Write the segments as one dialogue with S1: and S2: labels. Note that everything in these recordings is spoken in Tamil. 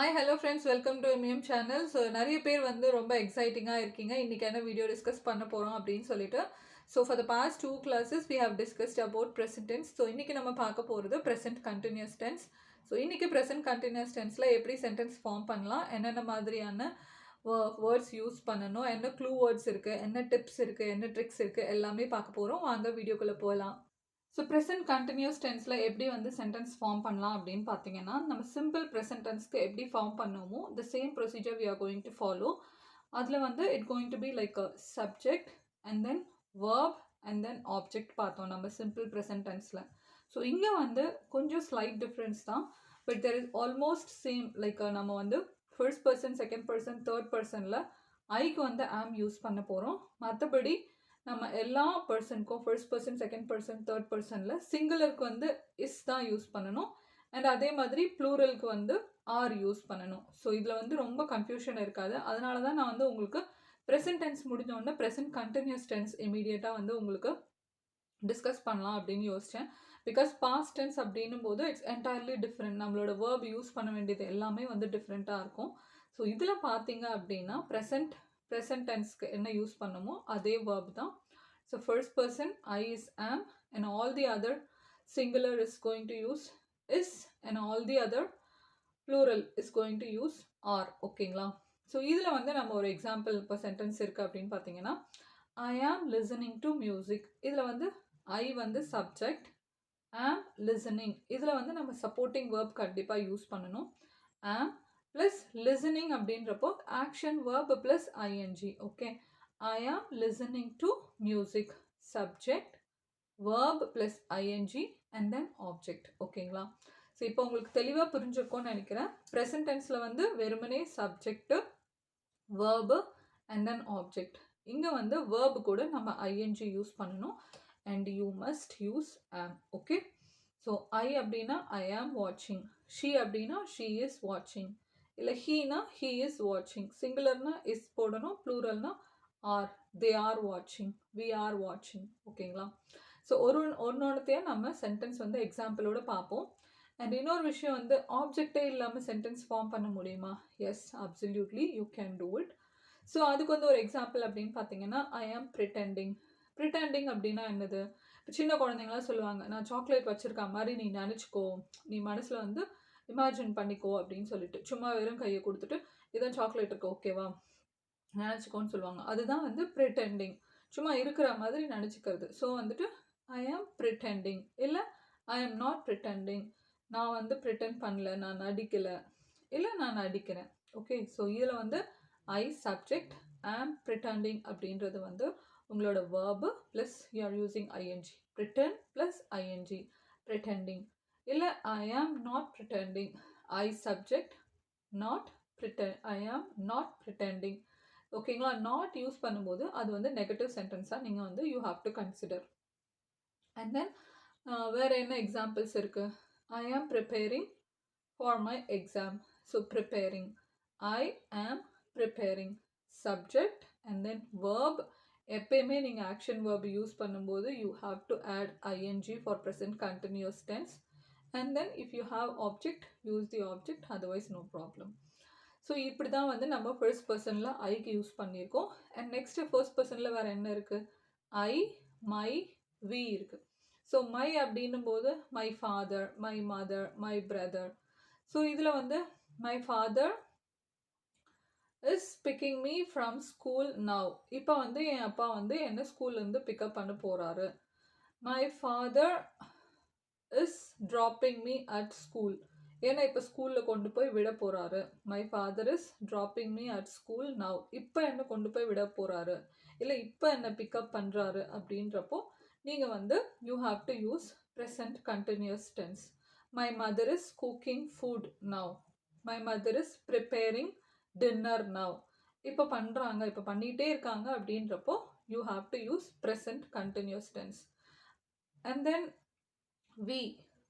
S1: Hi hello friends, welcome to MM channel. So நிறைய பேர் வந்து ரொம்ப எக்ஸைட்டிங்காக இருக்கீங்க இன்றைக்கி என்ன வீடியோ டிஸ்கஸ் பண்ண போகிறோம் அப்படின்னு சொல்லிட்டு. So for the past 2 classes we have discussed about present tense. So இன்றைக்கி நம்ம பார்க்க போகிறது present continuous tense. ஸோ இன்றைக்கி present continuous tenseல எப்படி சென்டென்ஸ் ஃபார்ம் பண்ணலாம், என்னென்ன மாதிரியான வேர்ட்ஸ் யூஸ் பண்ணணும், என்ன க்ளூ வேர்ட்ஸ் இருக்குது, என்ன டிப்ஸ் இருக்குது, என்ன ட்ரிக்ஸ் இருக்குது, எல்லாமே பார்க்க போகிறோம். வாங்க வீடியோக்குள்ளே போகலாம். ஸோ ப்ரெசென்ட் கண்டினியூஸ் டென்ஸில் எப்படி வந்து சென்டென்ஸ் ஃபார்ம் பண்ணலாம் அப்படின்னு பார்த்தீங்கன்னா, நம்ம சிம்பிள் ப்ரெசென்ட் டென்ஸ்க்கு எப்படி ஃபார்ம் பண்ணுவோமோ the same procedure we are going to follow. அதில் வந்து it going to be like a subject and then verb and then object பார்த்தோம் நம்ம சிம்பிள் ப்ரெசென்ட் டென்ஸில். ஸோ இங்கே வந்து கொஞ்சம் ஸ்லைட் டிஃப்ரென்ஸ் தான், but there is almost same. Like நம்ம வந்து first person, second person, third பர்சனில் ஐக்கு வந்து ஆம் யூஸ் பண்ண போகிறோம். மற்றபடி நம்ம எல்லா பர்சனுக்கும் first person, second person, third பர்சனில் சிங்குலருக்கு வந்து இஸ் தான் யூஸ் பண்ணணும். அண்ட் அதே மாதிரி ப்ளூரலுக்கு வந்து ஆர் யூஸ் பண்ணணும். ஸோ இதில் வந்து ரொம்ப கன்ஃபியூஷன் இருக்காது. அதனால தான் நான் வந்து உங்களுக்கு ப்ரெசென்ட் டென்ஸ் முடிஞ்சோடனே ப்ரெசென்ட் கண்டினியூஸ் டென்ஸ் இமீடியட்டாக வந்து உங்களுக்கு டிஸ்கஸ் பண்ணலாம் அப்படின்னு யோசித்தேன். பிகாஸ் பாஸ்ட் டென்ஸ் அப்படின்னும் போது இட்ஸ் என்டையர்லி டிஃப்ரெண்ட். நம்மளோட வேர்ப் யூஸ் பண்ண வேண்டியது எல்லாமே வந்து டிஃப்ரெண்ட்டாக இருக்கும். ஸோ இதில் பார்த்தீங்க அப்படின்னா ப்ரெசென்ட் டென்ஸ்க்கு என்ன யூஸ் பண்ணுமோ அதே வேர்ப் தான். So first person I is am and all the other singular is going to use is and all the other plural is going to use are. ஓகேங்களா? ஸோ இதில் வந்து நம்ம ஒரு எக்ஸாம்பிள் இப்போ சென்டென்ஸ் இருக்குது அப்படின்னு பார்த்தீங்கன்னா, I am listening to music. இதில் வந்து ஐ வந்து சப்ஜெக்ட், ஆம் லிசனிங். இதில் வந்து நம்ம சப்போர்ட்டிங் வேர்ப் கண்டிப்பாக யூஸ் பண்ணணும். ஆம் ப்ளஸ் லிசனிங் அப்படின்றப்போ action verb plus ING. Okay, I am listening to music, subject, verb plus ING and then object. ஓகேங்களா? ஸோ இப்போ உங்களுக்கு தெளிவாக புரிஞ்சிருக்கும்னு நினைக்கிறேன். ப்ரெசன்ட் டென்ஸில் வந்து வெறுமனே subject, verb and then object. இங்கே வந்து வேர்பு கூட நம்ம ஐஎன்ஜி யூஸ் பண்ணணும். And you must use am. Okay, so I அப்படின்னா ஐ ஆம் வாட்சிங், ஷீ அப்படின்னா ஷீ இஸ் வாட்சிங், இல்லை ஹீனா ஹீ இஸ் வாட்சிங். சிங்குலர்னா இஸ் போடணும், ப்ளூரல்னா ஆர், தே ஆர் வாட்சிங், வி ஆர் வாட்சிங். ஓகேங்களா? ஸோ ஒன்னொன்னுத்தையும் நம்ம சென்டென்ஸ் வந்து எக்ஸாம்பிளோட பார்ப்போம். அண்ட் இன்னொரு விஷயம் வந்து ஆப்ஜெக்டே இல்லாமல் சென்டென்ஸ் ஃபார்ம் பண்ண முடியுமா? Yes, absolutely you can do it. So அதுக்கு வந்து ஒரு எக்ஸாம்பிள் அப்படின்னு பார்த்தீங்கன்னா, ஐ ஆம் ப்ரிட்டெண்டிங். ப்ரிட்டெண்டிங் அப்படின்னா என்னது? இப்போ சின்ன குழந்தைங்களாம் சொல்லுவாங்க, நான் சாக்லேட் வச்சுருக்க மாதிரி நீ நினச்சிக்கோ, நீ மனசில் வந்து இமேஜின் பண்ணிக்கோ அப்படின்னு சொல்லிட்டு சும்மா வெறும் கையை கொடுத்துட்டு இதான் சாக்லேட் இருக்கு ஓகேவா நினச்சிக்கோன்னு சொல்லுவாங்க. அதுதான் வந்து ப்ரிட்டெண்டிங், சும்மா இருக்கிற மாதிரி நினச்சிக்கிறது. ஸோ வந்துட்டு ஐ ஆம் ப்ரிட்டெண்டிங், இல்லை ஐ ஆம் நாட் ப்ரிட்டெண்டிங், நான் வந்து ப்ரிட்டெண்ட் பண்ணல, நான் நடிக்கலை, இல்லை நான் நடிக்கிறேன். ஓகே, ஸோ இதில் வந்து ஐ சப்ஜெக்ட், ஆம் ப்ரிட்டெண்டிங் அப்படின்றது வந்து உங்களோட verb plus you are using ING. Pretend plus ING, pretending. இல்லை I am not pretending, I subject, not pretend, I am not pretending. ஓகேங்களா? நாட் யூஸ் பண்ணும்போது அது வந்து நெகட்டிவ் சென்டென்ஸாக நீங்கள் வந்து you have to consider. And then வேறு என்ன எக்ஸாம்பிள்ஸ் இருக்குது? I am preparing for my exam. So preparing, I am preparing, subject and then verb. எப்பயுமே நீங்கள் ஆக்ஷன் வேர்ப் யூஸ் பண்ணும்போது you have to add ING for present continuous tense. And then if you have object use the object, otherwise no problem. So இப்படி தான் வந்து நம்ம ஃபர்ஸ்ட் பர்சனில் ஐக்கு யூஸ் பண்ணியிருக்கோம். அண்ட் நெக்ஸ்ட்டு ஃபர்ஸ்ட் பர்சனில் வேறு என்ன இருக்குது? ஐ, மை, வி இருக்குது. ஸோ மை அப்படின்னும் போது my father, my mother, my brother. So இதில் வந்து my father is picking me from school now. இப்போ வந்து என் அப்பா வந்து என்ன ஸ்கூல்லேருந்து பிக்கப் பண்ண போகிறாரு. My father is dropping me at school. ஏன்னா இப்போ ஸ்கூலில் கொண்டு போய் விட போகிறாரு. My father is dropping me at school now. இப்போ என்ன கொண்டு போய் விட போகிறாரு, இல்லை இப்போ என்ன பிக்கப் பண்ணுறாரு அப்படின்றப்போ நீங்கள் வந்து you have to use present continuous tense. My mother is cooking food now, my mother is preparing dinner now. இப்போ பண்ணுறாங்க, இப்போ பண்ணிகிட்டே இருக்காங்க அப்படின்றப்போ you have to use present continuous tense. And then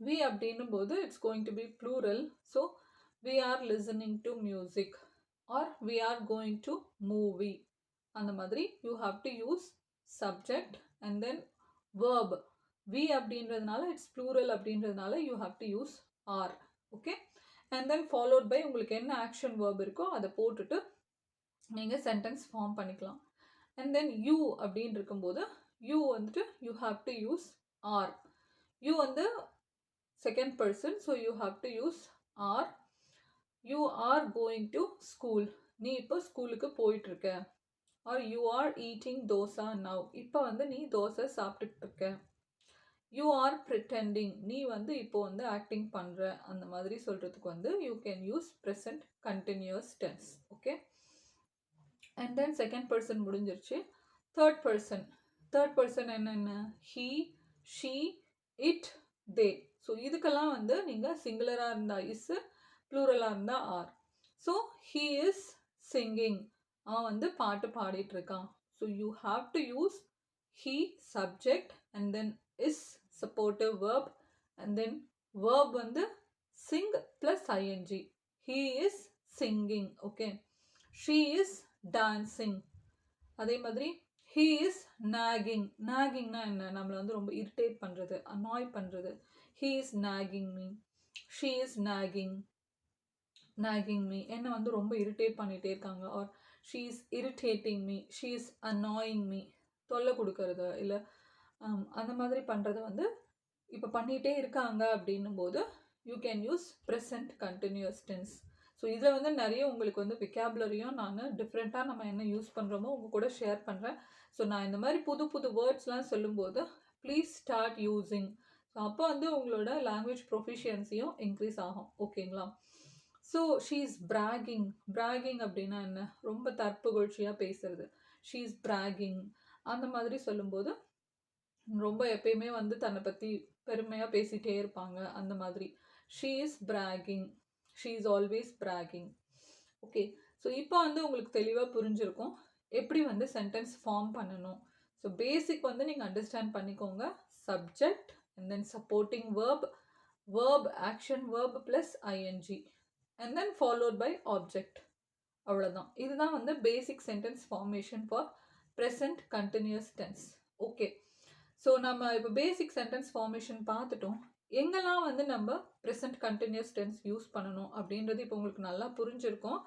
S1: we அப்படின்னும் போது it's going to be plural. So we are listening to music or we are going to movie. அந்த மாதிரி you have to use subject and then verb. We அப்படின்றதுனால இட்ஸ் ப்ளூரல் அப்படின்றதுனால you have to use are. Okay, and then followed by உங்களுக்கு என்ன ஆக்ஷன் வேர்ப் இருக்கோ அதை போட்டுட்டு நீங்கள் சென்டென்ஸ் ஃபார்ம் பண்ணிக்கலாம். அண்ட் தென் யூ அப்படின்னு இருக்கும்போது யூ வந்துட்டு you have to use are. You வந்து second person, so you have to use are. You are going to school, நீ இப்போ ஸ்கூலுக்கு போயிட்டுருக்க. Are you are eating dosa now, இப்போ வந்து நீ தோசை சாப்பிட்டுட்டு இருக்க. யூ ஆர் ப்ரிட்டெண்டிங், நீ வந்து இப்போ வந்து ஆக்டிங் பண்ணுற. அந்த மாதிரி சொல்கிறதுக்கு வந்து you can use present continuous tense. Okay, and then second person முடிஞ்சிருச்சு. தேர்ட் பர்சன் என்னென்ன? He, she, it, they. So இதுக்கெல்லாம் வந்து நீங்கள் சிங்குலராக இருந்தால் இஸ், ப்ளூரலாக இருந்தால் are. So he is singing, அவன் வந்து பாட்டு பாடிட்டு இருக்கான். So you have to use he subject and then is supportive verb and then verb வந்து sing plus ing. He is singing. Okay, she is dancing. அதே மாதிரி he is nagging. naggingனா என்ன? நம்மளை வந்து ரொம்ப இரிட்டேட் பண்ணுறது, அனாய் பண்ணுறது. he is nagging me, she is nagging me, என்ன வந்து ரொம்ப இரிட்டேட் பண்ணிகிட்டே இருக்காங்க. or she is irritating me, she is annoying me, தொல்லை கொடுக்கறது இல்லை அந்த மாதிரி பண்ணுறத வந்து இப்போ பண்ணிகிட்டே இருக்காங்க அப்படின்னும் போது you can use present continuous tense. So இதில் வந்து நிறைய உங்களுக்கு வந்து விக்காபுலரியும் நான் டிஃப்ரெண்ட்டாக நம்ம என்ன யூஸ் பண்ணுறோமோ உங்கள் கூட ஷேர் பண்ணுறேன். ஸோ நான் இந்த மாதிரி புது புது வேர்ட்ஸ்லாம் சொல்லும்போது ப்ளீஸ் ஸ்டார்ட் யூஸிங். ஸோ அப்போ வந்து உங்களோட லாங்குவேஜ் ப்ரொஃபிஷியன்சியும் இன்க்ரீஸ் ஆகும். ஓகேங்களா? So she is bragging. Bragging அப்படின்னா என்ன? ரொம்ப தற்புகழ்ச்சியாக பேசுறது. She is bragging. அந்த மாதிரி சொல்லும்போது ரொம்ப எப்பயுமே வந்து தன்னை பற்றி பெருமையாக பேசிகிட்டே இருப்பாங்க. அந்த மாதிரி she is bragging, she is always bragging. Okay, so இப்போ வந்து உங்களுக்கு தெளிவாக புரிஞ்சிருக்கும் எப்படி வந்து சென்டென்ஸ் ஃபார்ம் பண்ணணும். ஸோ பேசிக் வந்து நீங்கள் அண்டர்ஸ்டாண்ட் பண்ணிக்கோங்க. Subject and then supporting verb, verb action verb plus ING and then followed by object. அவ்வளோதான். இதுதான் வந்து basic sentence formation for present continuous tense. Okay, so நம்ம இப்போ பேசிக் சென்டென்ஸ் ஃபார்மேஷன் பார்த்துட்டோம். எங்கெல்லாம் வந்து நம்ம ப்ரெசன்ட் கண்டினியூஸ் டென்ஸ் யூஸ் பண்ணணும் அப்படின்றது இப்போ உங்களுக்கு நல்லா புரிஞ்சிருக்கும்.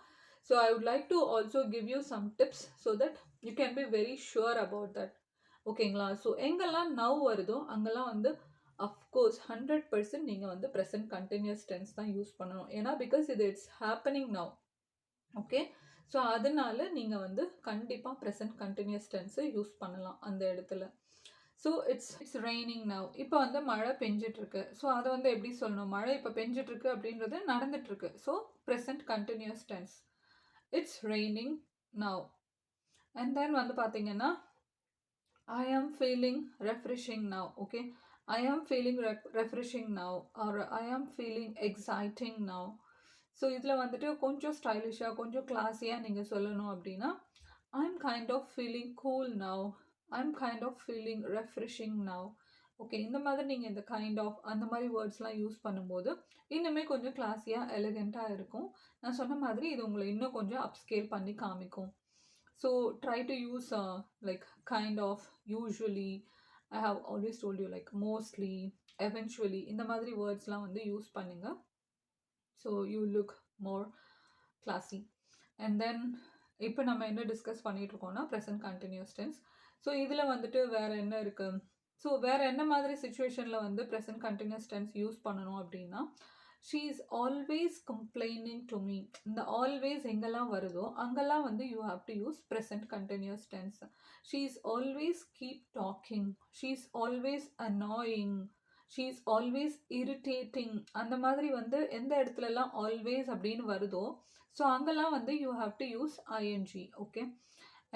S1: So I would like to also give you some tips so that you can be very sure about that. ஓகேங்களா? ஸோ எங்கெல்லாம் நவ் வருதோ அங்கெல்லாம் வந்து அஃப்கோர்ஸ் 100% நீங்கள் வந்து ப்ரெசன்ட் கண்டினியூஸ் டென்ஸ் தான் யூஸ் பண்ணணும். ஏன்னா பிகாஸ் இது it's happening now. Okay, so அதனால நீங்கள் வந்து கண்டிப்பாக ப்ரெசன்ட் கண்டினியூஸ் டென்ஸை யூஸ் பண்ணலாம் அந்த இடத்துல. So it's raining now. இப்போ வந்து மழை பெஞ்சிட்ருக்கு. ஸோ அதை வந்து எப்படி சொல்லணும்? மழை இப்போ பெஞ்சிட்ருக்கு அப்படின்றது நடந்துட்டுருக்கு. So present continuous tense it's raining now. And then வந்து பார்த்தீங்கன்னா I am feeling refreshing now. Okay, I am feeling refreshing now or I am feeling exciting now. So இதில் வந்துட்டு கொஞ்சம் ஸ்டைலிஷாக கொஞ்சம் கிளாஸியாக நீங்கள் சொல்லணும் அப்படின்னா I am kind of feeling cool now, I'm kind of feeling refreshing now. Okay, இந்த மாதிரி நீங்கள் இந்த கைண்ட் ஆஃப் அந்த மாதிரி வேர்ட்ஸ்லாம் யூஸ் பண்ணும்போது இன்னுமே கொஞ்சம் கிளாஸியாக எலிகெண்ட்டாக இருக்கும். நான் சொன்ன மாதிரி இது உங்களை இன்னும் கொஞ்சம் அப்ஸ்கேல் பண்ணி காமிக்கும். So try to use like kind of, usually, I have always told you like mostly, eventually, இந்த மாதிரி வேர்ட்ஸ்லாம் வந்து யூஸ் பண்ணுங்க. So you look more classy. And then இப்போ நம்ம என்ன டிஸ்கஸ் பண்ணிகிட்ருக்கோம்னா ப்ரெசன்ட் கண்டினியூஸ் டென்ஸ். ஸோ இதில் வந்துட்டு வேறு என்ன இருக்குது? ஸோ வேறு என்ன மாதிரி சுச்சுவேஷனில் வந்து ப்ரெசன்ட் கண்டினியூஸ் டென்ஸ் யூஸ் பண்ணணும் அப்படின்னா she is always complaining to me. இந்த ஆல்வேஸ் எங்கெல்லாம் வருதோ அங்கெல்லாம் வந்து you have to use present continuous tense. She is always keep talking, she is always annoying, she is always irritating. அந்த மாதிரி வந்து எந்த இடத்துலலாம் ஆல்வேஸ் அப்படின்னு வருதோ ஸோ அங்கெல்லாம் வந்து you have to use ING. Okay,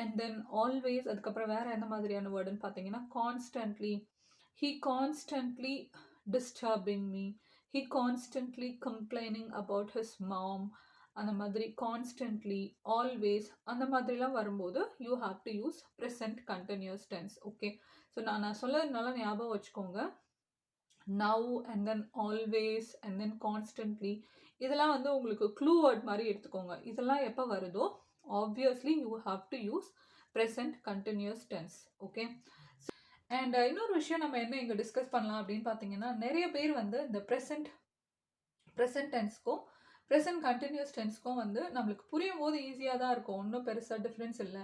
S1: and then always அதுக்கப்புறம் வேறு என்ன மாதிரியான வேர்டுன்னு பார்த்தீங்கன்னா constantly, he constantly disturbing me, he constantly complaining about his mom. அந்த மாதிரி கான்ஸ்டன்ட்லி, ஆல்வேஸ் அந்த மாதிரிலாம் வரும்போது you have to use present continuous tense. Okay, so நான் சொல்லதுனால ஞாபகம் வச்சுக்கோங்க. Now and then always and then constantly இதெல்லாம் வந்து உங்களுக்கு க்ளூ வேர்ட் மாதிரி எடுத்துக்கோங்க. இதெல்லாம் எப்போ வருதோ obviously you have to use present continuous tense. Okay, and இன்னொரு விஷயம் நம்ம என்ன இங்கே டிஸ்கஸ் பண்ணலாம் அப்படின்னு பார்த்தீங்கன்னா நிறைய பேர் வந்து இந்த ப்ரெசன்ட் டென்ஸ்க்கும் ப்ரெசன்ட் கண்டினியூஸ் டென்ஸ்க்கும் வந்து நம்மளுக்கு புரியும் போது ஈஸியாக தான் இருக்கும், ஒன்றும் பெருசாக டிஃப்ரென்ஸ் இல்லை.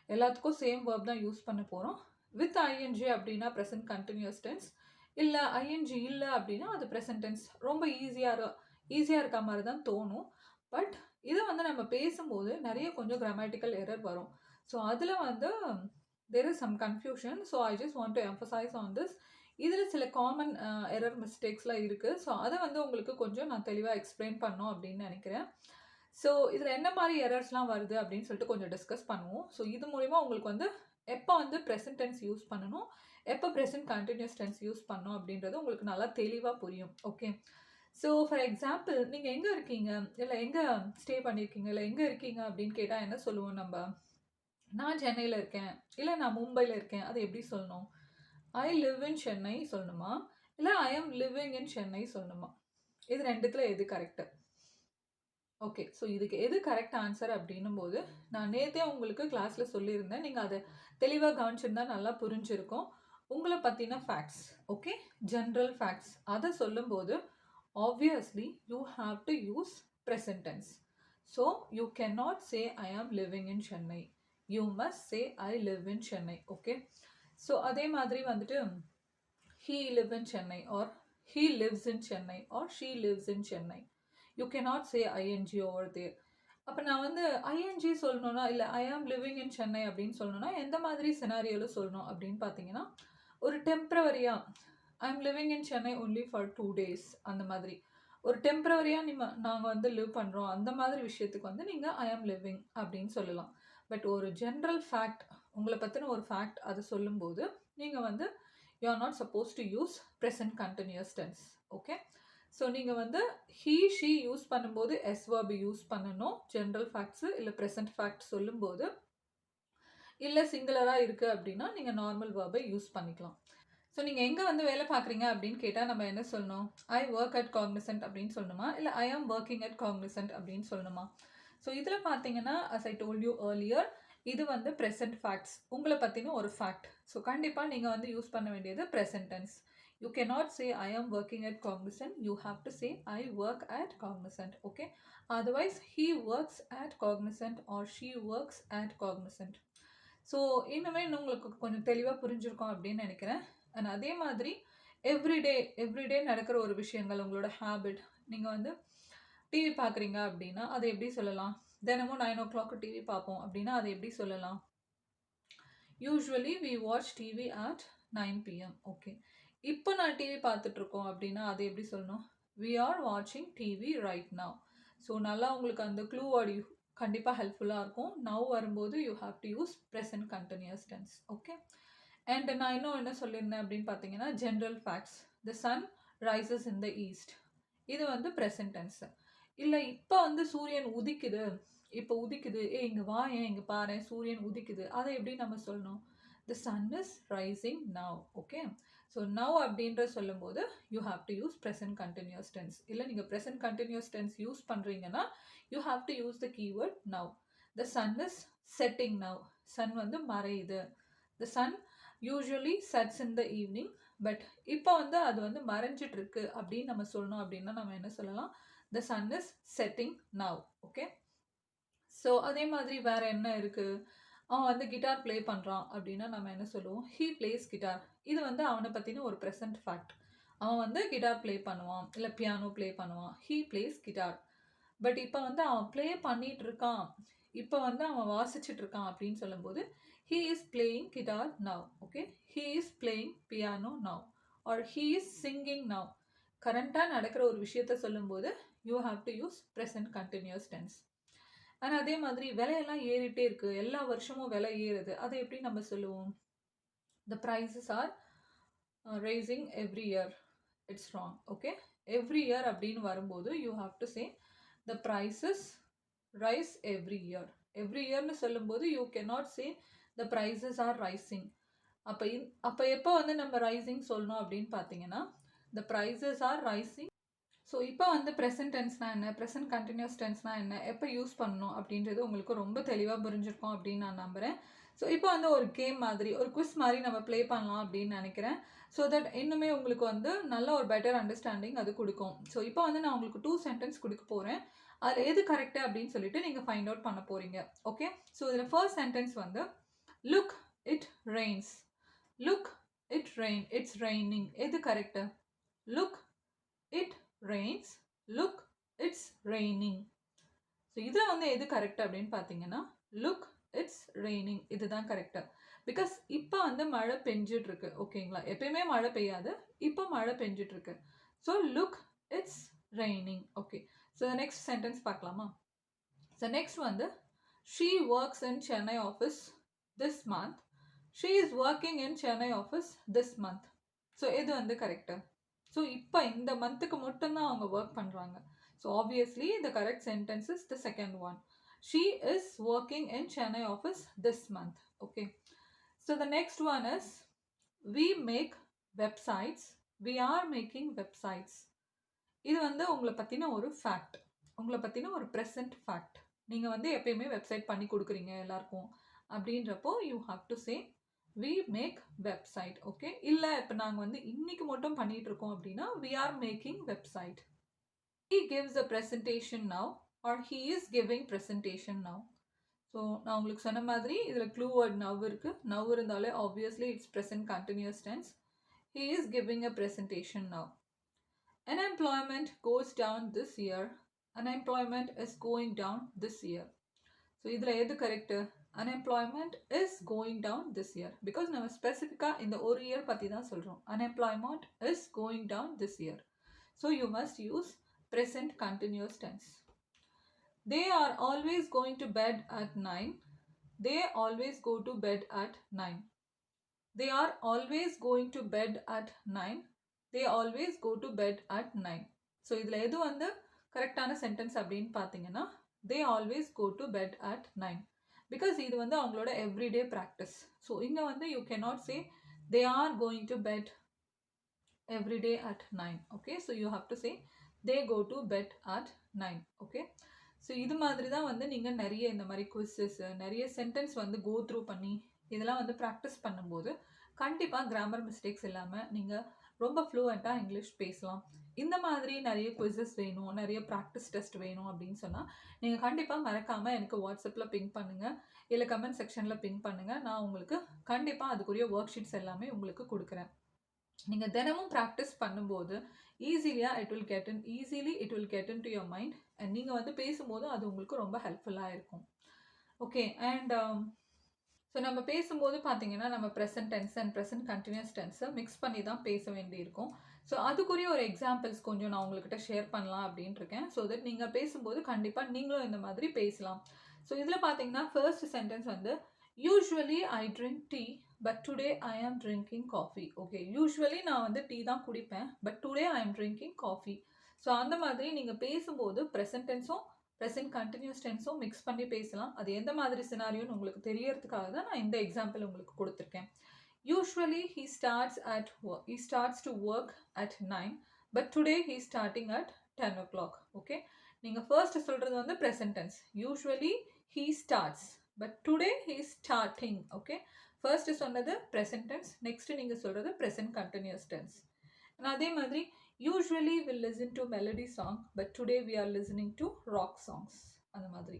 S1: எல்லாத்துக்கும் சேம் வேர்ப் தான் யூஸ் பண்ண போகிறோம். வித் ஐஎன்ஜி அப்படின்னா ப்ரெசன்ட் கண்டினியூஸ் டென்ஸ், இல்லை ஐஎன்ஜி இல்லை அப்படின்னா அது ப்ரெசன்ட் டென்ஸ். ரொம்ப ஈஸியாக இருக்க மாதிரி தான் தோணும். பட் இதை வந்து நம்ம பேசும்போது நிறைய கொஞ்சம் கிராமட்டிக்கல் எரர் வரும். ஸோ அதில் வந்து there is some confusion. So I just want to emphasize on this. இதில் சில காமன் எரர் மிஸ்டேக்ஸ்லாம் இருக்குது. ஸோ அதை வந்து உங்களுக்கு கொஞ்சம் நான் தெளிவாக எக்ஸ்பிளைன் பண்ணோம் அப்படின்னு நினைக்கிறேன். ஸோ இதில் என்ன மாதிரி எரர்ஸ்லாம் வருது அப்படின்னு சொல்லிட்டு கொஞ்சம் டிஸ்கஸ் பண்ணுவோம். ஸோ இது மூலிமா உங்களுக்கு வந்து எப்போ வந்து ப்ரெசன்ட் டென்ஸ் யூஸ் பண்ணணும், எப்போ ப்ரெசன்ட் கண்டினியூஸ் டென்ஸ் யூஸ் பண்ணணும் அப்படின்றது உங்களுக்கு நல்லா தெளிவாக புரியும். ஓகே. ஸோ ஃபார் எக்ஸாம்பிள், நீங்கள் எங்கே இருக்கீங்க, இல்லை எங்கே ஸ்டே பண்ணியிருக்கீங்க, இல்லை எங்கே இருக்கீங்க அப்படின்னு கேட்டால் என்ன சொல்லுவோம் நம்ம? நான் சென்னையில் இருக்கேன், இல்லை நான் மும்பையில் இருக்கேன். அது எப்படி சொல்லணும்? ஐ லிவ் இன் சென்னை சொல்லணுமா, இல்லை I am living in Chennai சொல்லணுமா? இது ரெண்டுத்துல எது கரெக்டு? ஓகே. ஸோ இதுக்கு எது கரெக்ட் ஆன்சர் அப்படின்னும் போது நான் நேற்றே உங்களுக்கு கிளாஸில் சொல்லியிருந்தேன். நீங்கள் அதை தெளிவாக கவனிச்சிருந்தா நல்லா புரிஞ்சிருக்கும். உங்களை பற்றின ஃபேக்ட்ஸ், ஓகே, ஜென்ரல் ஃபேக்ட்ஸ், அதை சொல்லும்போது obviously you have to use present tense. So you can not say I am living in Chennai, you must say I live in Chennai. Okay. So அதே மாதிரி வந்துட்டு he live in Chennai or he lives in Chennai or she lives in Chennai. You cannot say ing over there. அப்போ நான் வந்து ஐஎன்ஜி சொல்லணும்னா, இல்லை I am living in Chennai அப்படின்னு சொல்லணும்னா எந்த மாதிரி சினாரியோவில் சொல்லணும் அப்படின்னு பார்த்தீங்கன்னா, ஒரு டெம்ப்ரவரியாக ஐ am living in Chennai only for 2 days அந்த மாதிரி ஒரு டெம்ப்ரவரியாக நாங்கள் வந்து லிவ் பண்ணுறோம் அந்த மாதிரி விஷயத்துக்கு வந்து நீங்கள் ஐ ஆம் லிவிங் அப்படின்னு சொல்லலாம். பட் ஒரு ஜென்ரல் ஃபேக்ட், உங்களை பற்றின ஒரு ஃபேக்ட் அதை சொல்லும்போது நீங்கள் வந்து you are not supposed to use present continuous tense. okay. So நீங்கள் வந்து he she யூஸ் பண்ணும்போது s verb யூஸ் பண்ணணும் ஜென்ரல் ஃபேக்ட்ஸு இல்லை ப்ரெசன்ட் ஃபேக்ட் சொல்லும்போது. இல்லை சிங்குலராக இருக்குது அப்படின்னா நீங்கள் நார்மல் வேர்பை யூஸ் பண்ணிக்கலாம். ஸோ நீங்கள் எங்கே வந்து வேலை பார்க்குறீங்க அப்படின்னு கேட்டால் நம்ம என்ன சொல்லணும்? ஐ ஒர்க் அட் காக்னிசன்ட் அப்படின்னு சொல்லணுமா, இல்லை I am working at Cognizant அப்படின்னு சொல்லணுமா? ஸோ இதில் பார்த்தீங்கன்னா as I told you earlier, இது வந்து ப்ரெசன்ட் ஃபேக்ட்ஸ், உங்களை பற்றின ஒரு ஃபேக்ட். ஸோ கண்டிப்பாக நீங்கள் வந்து யூஸ் பண்ண வேண்டியது present tense. You cannot say I am working at Cognizant, you have to say I work at Cognizant. Okay. Otherwise he works at Cognizant or she works at Cognizant. So இன்னுமே உங்களுக்கு கொஞ்சம் தெளிவாக புரிஞ்சிருக்கோம் அப்படின்னு நினைக்கிறேன். அண்ட் அதே மாதிரி எவ்ரிடே நடக்கிற ஒரு விஷயங்கள், உங்களோட ஹேபிட், நீங்கள் வந்து டிவி பார்க்குறீங்க அப்படின்னா அதை எப்படி சொல்லலாம்? தினமும் 9 o'clock டிவி பார்ப்போம் அப்படின்னா அதை எப்படி சொல்லலாம்? Usually we watch TV at 9 PM. Okay. இப்போ நான் டிவி பார்த்துட்ருக்கோம் அப்படின்னா அதை எப்படி சொல்லணும்? வி ஆர் வாட்சிங் டிவி ரைட் நவ். ஸோ நல்லா உங்களுக்கு அந்த க்ளூ வேர்டு கண்டிப்பாக ஹெல்ப்ஃபுல்லாக இருக்கும். நவ் வரும்போது you have to use present continuous tense. Okay. And நான் இன்னும் என்ன சொல்லியிருந்தேன் அப்படின்னு பார்த்தீங்கன்னா, general facts, the sun rises in the east, இது வந்து ப்ரெசன்ட் டென்ஸு. இல்லை இப்போ வந்து சூரியன் உதிக்குது, இப்போ உதிக்குது, இங்கே வா, ஏன் இங்கே பாரு சூரியன் உதிக்குது, அதை எப்படி நம்ம சொல்லணும்? The sun is rising now. Okay. So now அப்படின்ற சொல்லும்போது you have to use present continuous tense. இல்லை நீங்கள் ப்ரெசன்ட் கண்டினியூஸ் டென்ஸ் யூஸ் பண்ணுறீங்கன்னா you have to use the keyword now. The sun is setting now, sun வந்து மறையுது. The sun usually sets in the evening, but இப்போ வந்து அது வந்து மறைஞ்சிட்டு இருக்கு அப்படின்னு நம்ம சொல்லணும் அப்படின்னா நம்ம என்ன சொல்லலாம்? The sun is setting now. Okay. So அதே மாதிரி வேறு என்ன இருக்குது? அவன் வந்து கிட்டார் ப்ளே பண்ணுறான் அப்படின்னா நம்ம என்ன சொல்லுவோம்? He plays guitar. இது வந்து அவனை பற்றின ஒரு ப்ரெசன்ட் ஃபேக்ட். அவன் வந்து கிட்டார் ப்ளே பண்ணுவான், இல்லை பியானோ ப்ளே பண்ணுவான். He plays guitar. பட் இப்போ வந்து அவன் ப்ளே பண்ணிகிட்டு இருக்கான், இப்போ வந்து அவன் வாசிச்சுட்டு இருக்கான் அப்படின்னு சொல்லும்போது he is playing guitar now. Okay. He is playing piano now or he is singing now. கரண்ட்டாக நடக்கிற ஒரு விஷயத்த சொல்லும்போது you have to use present continuous tense. ஆனால் அதே மாதிரி விலையெல்லாம் ஏறிட்டே இருக்குது, எல்லா வருஷமும் விலை ஏறுது, அதை எப்படி நம்ம சொல்லுவோம்? The prices are rising every year. It's wrong. Okay. Every year அப்படின்னு வரும்போது you have to say the prices rise every year. Every இயர்னு சொல்லும்போது you cannot say the prices are rising. அப்போ எப்போ வந்து நம்ம ரைசிங் சொல்லணும் அப்படின்னு பார்த்தீங்கன்னா, the prices are rising. So இப்போ வந்து ப்ரெசன்ட் டென்ஸ்னால் என்ன, ப்ரெசன்ட் கண்டினியூஸ் டென்ஸ்னால் என்ன, எப்போ யூஸ் பண்ணணும் அப்படின்றது உங்களுக்கு ரொம்ப தெளிவாக புரிஞ்சிருக்கும் அப்படின்னு நான் நம்புகிறேன். ஸோ இப்போ வந்து ஒரு கேம் மாதிரி, ஒரு குவிஸ் மாதிரி நம்ம ப்ளே பண்ணலாம் அப்படின்னு நினைக்கிறேன். ஸோ தட் இன்னுமே உங்களுக்கு வந்து நல்ல ஒரு பெட்டர் அண்டர்ஸ்டாண்டிங் அது கொடுக்கும். ஸோ இப்போ வந்து நான் உங்களுக்கு 2 சென்டென்ஸ் கொடுக்க போகிறேன். அதில் எது கரெக்டு அப்படின்னு சொல்லிட்டு நீங்கள் ஃபைண்ட் அவுட் பண்ண போகிறீங்க. ஓகே, ஸோ இதில் ஃபர்ஸ்ட் சென்டென்ஸ் வந்து look it rains. Look it rain, it's raining. எது correct? Look it rains, look it's raining. So இதில் வந்து எது கரெக்ட் அப்படின்னு பார்த்தீங்கன்னா லுக் இட்ஸ் ரெய்னிங் இதுதான் கரெக்டு. பிகாஸ் இப்போ வந்து மழை பெஞ்சிட்டு இருக்கு. ஓகேங்களா, எப்பயுமே மழை பெய்யாது, இப்போ மழை பெஞ்சிட்டு இருக்கு. So look it's raining. Okay, so next sentence பார்க்கலாமா? ஸோ நெக்ஸ்ட் வந்து she works in Chennai office this month. She is working in Chennai office this month. So எது வந்து கரெக்டு? ஸோ இப்போ இந்த மந்த்துக்கு மட்டும்தான் அவங்க ஒர்க் பண்ணுறாங்க. So obviously the correct sentence is the second one. She is working in Chennai office this month. Okay. So the next one is we make websites. We are making websites. இது வந்து உங்களை பற்றின ஒரு ஃபேக்ட், உங்களை பற்றின ஒரு ப்ரெசன்ட் ஃபேக்ட். நீங்கள் வந்து எப்பயுமே வெப்சைட் பண்ணி கொடுக்குறீங்க எல்லாருக்கும் அப்படின்றப்போ you have to say we make website. Okay, இல்லை இப்போ நாங்கள் வந்து இன்னைக்கு மட்டும் பண்ணிகிட்டு இருக்கோம் அப்படின்னா we are making website. He gives a presentation now or he is giving presentation now. So நான் உங்களுக்கு சொன்ன மாதிரி இதில் க்ளூ வேர்ட் now இருக்கு. now இருந்தாலே obviously it's present continuous tense. He is giving a presentation now. Unemployment goes down this year. Unemployment is going down this year. So இதில் எது correct? Unemployment is going down this year. Because நம்ம ஸ்பெசிஃபிக்காக இந்த ஒரு இயர் பற்றி தான் சொல்கிறோம். Unemployment is going down this year. So you must use present continuous tense. They are always going to bed at 9. They always go to bed at 9. They are always going to bed at 9. They always go to bed at 9. So இதில் எது வந்து கரெக்டான சென்டென்ஸ் அப்படின்னு பார்த்தீங்கன்னா they always go to bed at 9. Because இது வந்து அவங்களோட எவ்ரிடே ப்ராக்டிஸ். ஸோ இங்கே வந்து you cannot say they are going to bed every day at 9. Okay, so you have to say they go to bed at 9. Okay, so இது மாதிரி தான் வந்து நீங்கள் நிறைய இந்த மாதிரி குவிஸஸ் நிறைய சென்டென்ஸ் வந்து கோ த்ரூ பண்ணி இதெல்லாம் வந்து ப்ராக்டிஸ் பண்ணும்போது கண்டிப்பாக கிராமர் மிஸ்டேக்ஸ் இல்லாமல் நீங்கள் ரொம்ப ஃப்ளூவெண்ட்டாக இங்கிலீஷ் பேசலாம். இந்த மாதிரி நிறைய குவிஸஸ் வேணும், நிறைய ப்ராக்டிஸ் டெஸ்ட் வேணும் அப்படின்னு சொன்னால் நீங்கள் கண்டிப்பாக மறக்காமல் எனக்கு வாட்ஸ்அப்பில் பிங் பண்ணுங்கள், இல்லை கமெண்ட் செக்ஷனில் பிங் பண்ணுங்கள். நான் உங்களுக்கு கண்டிப்பாக அதுக்குரிய ஒர்க் ஷீட்ஸ் எல்லாமே உங்களுக்கு கொடுக்குறேன். நீங்கள் தினமும் ப்ராக்டிஸ் பண்ணும்போது ஈஸிலியாக it will get in to your mind. And நீங்கள் வந்து பேசும்போது அது உங்களுக்கு ரொம்ப ஹெல்ப்ஃபுல்லாக இருக்கும். ஓகே, அண்ட் ஸோ நம்ம பேசும்போது பார்த்தீங்கன்னா நம்ம present tense and present continuous டென்ஸை மிக்ஸ் பண்ணி தான் பேச வேண்டியிருக்கும். ஸோ அதுக்குரிய ஒரு எக்ஸாம்பிள்ஸ் கொஞ்சம் நான் உங்கள்கிட்ட ஷேர் பண்ணலாம் அப்படின்ட்டு இருக்கேன். ஸோ தட் நீங்கள் பேசும்போது கண்டிப்பாக நீங்களும் இந்த மாதிரி பேசலாம். ஸோ இதில் பார்த்தீங்கன்னா ஃபர்ஸ்ட் சென்டென்ஸ் வந்து usually I drink tea but today I ஆம் ட்ரிங்கிங் காஃபி. ஓகே, யூஸ்வலி நான் வந்து டீ தான் குடிப்பேன், பட் டுடே ஐ ஆம் ட்ரிங்கிங் காஃபி. ஸோ அந்த மாதிரி நீங்கள் பேசும்போது ப்ரெசன்ட் டென்ஸும் ப்ரெசன்ட் கண்டினியூஸ் டென்ஸும் மிக்ஸ் பண்ணி பேசலாம். அது எந்த மாதிரி சினாரியோன்னு உங்களுக்கு தெரியறதுக்காக தான் நான் இந்த எக்ஸாம்பிள் உங்களுக்கு கொடுத்துருக்கேன். Usually he starts to work at 9 but today he is starting at 10 o'clock. Okay, நீங்கள் ஃபர்ஸ்ட் சொல்கிறது வந்து present tense. Usually he starts but today he is starting. Okay, first சொன்னது ப்ரெசன்ட் டென்ஸ், நெக்ஸ்ட் நீங்கள் சொல்கிறது ப்ரெசன்ட் கண்டினியூஸ் டென்ஸ். அதே மாதிரி usually we'll listen to melody song but today we are listening to rock songs. அந்த மாதிரி.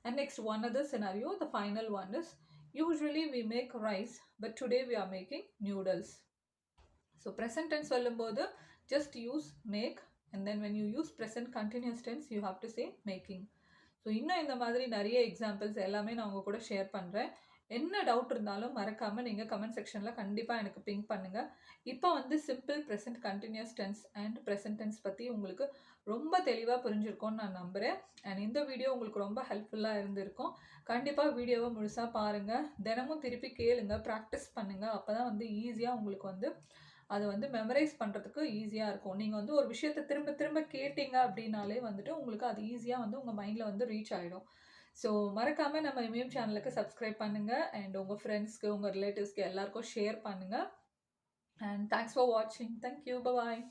S1: And next one other scenario, the final one is usually we make rice but today we are making noodles. So present tense சொல்லும்போது just use make, and then when you use present continuous tense you have to say making. So இன்னும் இந்த மாதிரி நிறைய எக்ஸாம்பிள்ஸ் எல்லாமே நான் உங்கள் கூட ஷேர் பண்ணுறேன். என்ன டவுட் இருந்தாலும் மறக்காமல் நீங்கள் கமெண்ட் செக்ஷனில் கண்டிப்பாக எனக்கு பிங்க் பண்ணுங்கள். இப்போ வந்து simple present continuous tense and present tense பற்றி உங்களுக்கு ரொம்ப தெளிவாக புரிஞ்சிருக்கும்னு நான் நம்புகிறேன். அண்ட் இந்த வீடியோ உங்களுக்கு ரொம்ப ஹெல்ப்ஃபுல்லாக இருந்திருக்கும். கண்டிப்பாக வீடியோவை முழுசாக பாருங்கள், தினமும் திருப்பி கேளுங்க, ப்ராக்டிஸ் பண்ணுங்கள். அப்போ தான் வந்து ஈஸியாக உங்களுக்கு வந்து அதை வந்து மெமரைஸ் பண்ணுறதுக்கு ஈஸியாக இருக்கும். நீங்கள் வந்து ஒரு விஷயத்தை திரும்ப திரும்ப கேட்டிங்க அப்படின்னாலே வந்துட்டு உங்களுக்கு அது ஈஸியாக வந்து உங்கள் மைண்டில் வந்து ரீச் ஆகிடும். ஸோ மறக்காமல் நம்ம இமயம் சேனலுக்கு சப்ஸ்கிரைப் பண்ணுங்கள் அண்ட் உங்கள் ஃப்ரெண்ட்ஸ்க்கு உங்கள் ரிலேட்டிவ்ஸ்க்கு எல்லாருக்கும் ஷேர் பண்ணுங்கள். அண்ட் தேங்க்ஸ் ஃபார் வாட்சிங். தேங்க்யூ, பாய்.